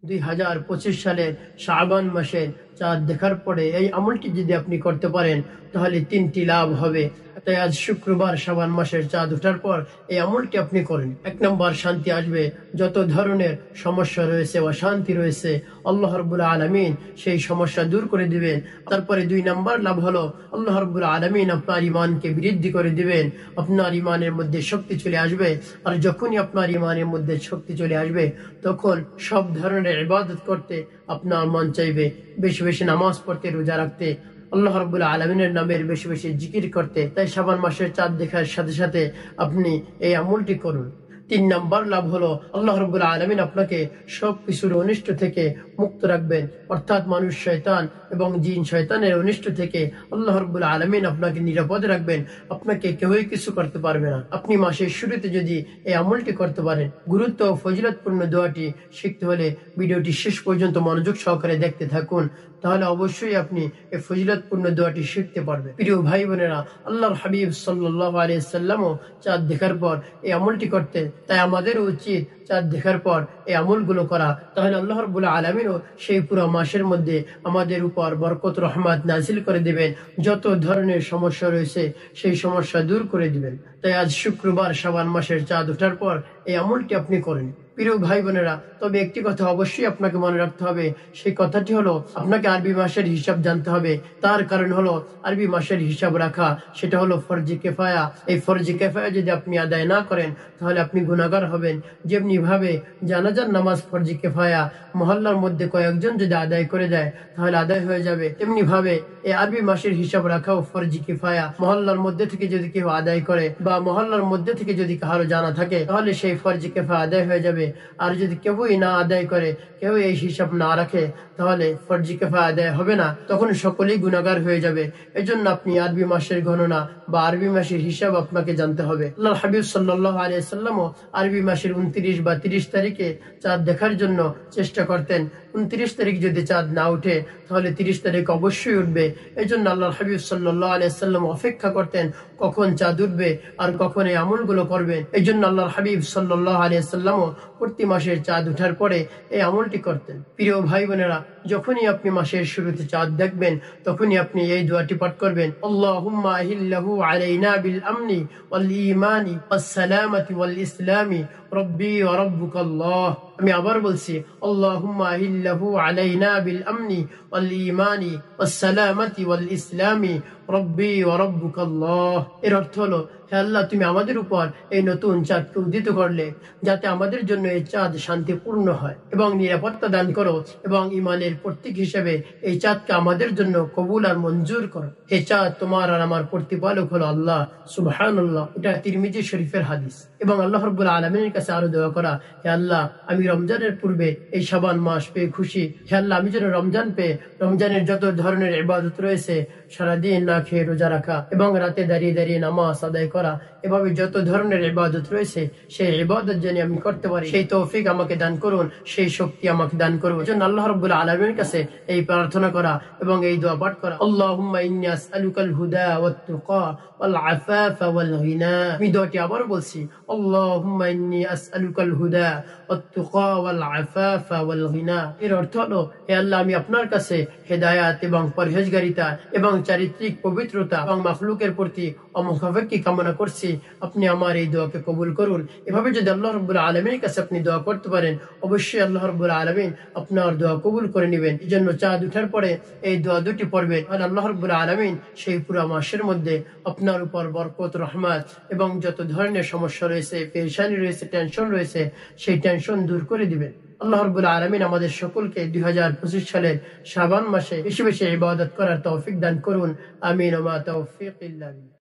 2025 সালের শাবান মাসের চাঁদ দেখার পরে এই আমলটি যদি আপনি করতে পারেন তাহলে 3টি লাভ হবে। তাই আজ শুক্রবার শাবান মাসের চাঁদ ওঠার পর এই আমলটি আপনি করেন। 1 নম্বর, শান্তি আসবে। যত ধরনের সমস্যা রয়েছে, অশান্তি রয়েছে, আল্লাহ রাব্বুল আলামিন সেই সমস্যা দূর করে দিবেন। তারপরে 2 নম্বর লাভ হলো আল্লাহ রাব্বুল আলামিন আপনার ঈমানকে বৃদ্ধি করে দিবেন। আপনার ঈমানের মধ্যে শক্তি চলে আসবে। আর যখনই আপনার ঈমানের মধ্যে শক্তি চলে আসবে তখন সব ধরনের ইবাদত করতে আপনার মন চাইবে। বেশি বেশি নামাজ পড়তে, রোজা রাখতে, আল্লাহ রাব্বুল আলামিনের নামের বেশি বেশি জিকির করতে। তাই শাবান মাসের চাঁদ দেখার সাথে সাথে আপনি এই আমলটি করুন। 3 নম্বর লাভ হলো আল্লাহ রাব্বুল আলামিন আপনাকে সব কিছুর অনিষ্ট থেকে মুক্ত রাখবেন, অর্থাৎ মানুষ, শয়তান এবং জিন শয়তানের অনিষ্ট থেকে আল্লাহ রাব্বুল আলামিন আপনাকে নিরাপদ রাখবেন। আপনাকে কেউই কিছু করতে পারবে না। আপনি মাসের শুরুতে যদি এই আমলটি করতে পারেন। গুরুত্ব ও ফজিলতপূর্ণ দোয়াটি শিখতে হলে ভিডিওটি শেষ পর্যন্ত মনোযোগ সহকারে দেখতে থাকুন, তাহলে অবশ্যই আপনি এই ফজিলতপূর্ণ দোয়াটি শিখতে পারবেন। প্রিয় ভাই বোনেরা, আল্লাহর হাবিব সাল্লাল্লাহু আলাইহি ওয়াসাল্লামও চাঁদ দেখার পর এই আমলটি করতেন। তাই আমাদেরও উচিত চাঁদ দেখার পর এই আমলগুলো করা। তাহলে আল্লাহ রাব্বুল আলামিনও সেই পুরো মাসের মধ্যে আমাদের উপর বরকত, রহমত নাজিল করে দিবেন। যত ধরনের সমস্যা রয়েছে সেই সমস্যা দূর করে দিবেন। তাই আজ শুক্রবার শাবান মাসের চাঁদ ওঠার পর এই আমলটি আপনি করেন। প্রিয় ভাই বোনেরা, তবে একটি কথা অবশ্যই আপনাকে মনে রাখতে হবে। সেই কথাটি হলো আপনাকে আরবি মাসের হিসাব জানতে হবে। তার কারণ হলো আরবি মাসের হিসাব রাখা সেটা হলো ফরজি কিফায়া। এই ফরজি কিফায়া যদি আপনি আদায় না করেন তাহলে আপনি গুনাহগার হবেন। যেমনি ভাবে জানাজার নামাজ ফরজি কিফায়া, মহল্লার মধ্যে কয়েকজন যদি আদায় করে দেয় তাহলে আদায় হয়ে যাবে। তেমনি ভাবে এই আরবি মাসের হিসাব রাখাও ফরজি কিফায়া। মহল্লার মধ্যে থেকে যদি কেউ আদায় করে বা মহল্লার মধ্যে থেকে যদি কারো জানা থাকে তাহলে সেই ফরজি কিফায়া আদায় হয়ে যাবে। আর যদি কেউই না আদায় করে, কেউ এই হিসাব না রাখে, তাহলে ফরজি কিফায়া আদায় হবে না, তখন সকলেই গুনাহগার হয়ে যাবে। এজন্য আপনি আরবি মাসের গণনা বা আরবি মাসের হিসাব আপনাকে জানতে হবে। আল্লাহর হাবিব সাল্লাল্লাহু আলাইহি ওয়াসাল্লামও আরবি মাসের 29 বা 30 তারিখে চাঁদ দেখার জন্য চেষ্টা করতেন। 29 তারিখ যদি চাঁদ না উঠে তাহলে 30 তারিখ অবশ্যই উঠবে। এই জন্য আল্লাহর হাবিব সাল্লাল্লাহু আলাইহি ওয়াসাল্লাম অপেক্ষা করতেন কখন চাঁদ উঠবে আর কখন এই আমলগুলো করবেন। এই জন্য আল্লাহর হাবিব সাল্লাল্লাহু আলাইহি ওয়াসাল্লামও প্রতি মাসের চাঁদ ওঠার পরে এই আমলটি করতেন। প্রিয় ভাই বোনেরা, যখনই আপনি মাসের শুরুতে চাঁদ দেখবেন তখনই আপনি এই দোয়াটি পাঠ করবেন। আল্লাহুম্মা আহিল্লাহু আলাইনা বিল আমনি ওয়াল ঈমানি ওয়াস সালামাতি ওয়াল ইসলামি রব্বি ওয়া রাব্বুকাল্লাহ। আমি আবার বলছি, আল্লাহুম্মা আহিল্লাহু আলাইনা বিল আমনি ওয়াল ঈমানি ওয়াস সালামাতি ওয়াল ইসলামি রব্বি ওয়া রাব্বুকাল্লাহ। এর অর্থ হলো, হে আল্লাহ, তুমি আমাদের উপর এই নতুন চাঁদকে উদিত করলে যাতে আমাদের জন্য এই চাঁদ শান্তিপূর্ণ হয় এবং নিরাপত্তা দান করো, এবং ইমানের প্রতীক হিসেবে এই চাঁদকে আমাদের জন্য কবুল আর মঞ্জুর করো। এই চাঁদ তোমার আর আমার প্রতিপালক হলো আল্লাহ। সুবহানাল্লাহ। এটা তিরমিজি শরীফের হাদিস। এবং আল্লাহ রাব্বুল আলামিনের কাছে আরো দোয়া করা, হে আল্লাহ, আমি রমজানের পূর্বে এই শাবান মাস পেয়ে খুশি। হে আল্লাহ, আমি যেন রমজান পেয়ে রমজানের যত ধরনের ইবাদত রয়েছে, সারাদিন না খেয়ে রোজা রাখা এবং রাতে দাঁড়িয়ে দাঁড়িয়ে নামাজ আদায় করা, এভাবে যত ধরনের ইবাদত রয়েছে সেই ইবাদত যেন আমি করতে পারি, সেই তৌফিক আমাকে দান করুন, সেই শক্তি আমাকে দান করুন। এজন্য আল্লাহ রাব্বুল আলামিনের কাছে এই প্রার্থনা করা এবং এই দোয়া পাঠ করা। আল্লাহুম্মা ইন্নী আসআলুকাল হুদা ওয়াত তুকা ওয়াল আফাফা ওয়াল গিনা। আমি দোয়াটি আবার বলছি, আল্লাহুম্মা ইন্নী আসআলুকাল হুদা ওয়াত তুকা ওয়াল আফাফা ওয়াল গিনা। এর অর্থ হলো, হে আল্লাহ, আমি আপনার কাছে হেদায়েত এবং পরহেজগারিতা এবং চারিত্রিক পবিত্রতা এবং মাখলুকের প্রতি অমুখাপেক্ষী কামনা করছি। আপনি আমার এই দোয়াকে কবুল করুন। এভাবে যদি আল্লাহ রাব্বুল আলামিনের কাছে আপনি দোয়া করতে পারেন, অবশ্যই আল্লাহ রাব্বুল আলামিন আপনার দোয়া কবুল করে নেবেন। এই জন্য চাঁদ উঠার পরে এই দোয়া দুটি পড়বেন, আর আল্লাহ রাব্বুল আলামিন সেই পুরো মাসের মধ্যে আপনার উপর বরকত, রহমত এবং যত ধরনের সমস্যা রয়েছে, পেরেশানি রয়েছে, টেনশন রয়েছে, সেই টেনশন দূর করে দিবেন। আল্লাহ রাব্বুল আলামিন আমাদের সকলকে 2025 সালের শাবান মাসে বেশি বেশি ইবাদত করার তৌফিক দান করুন। আমিন ওয়া মা তাওফীক ইল্লা বিল্লাহ।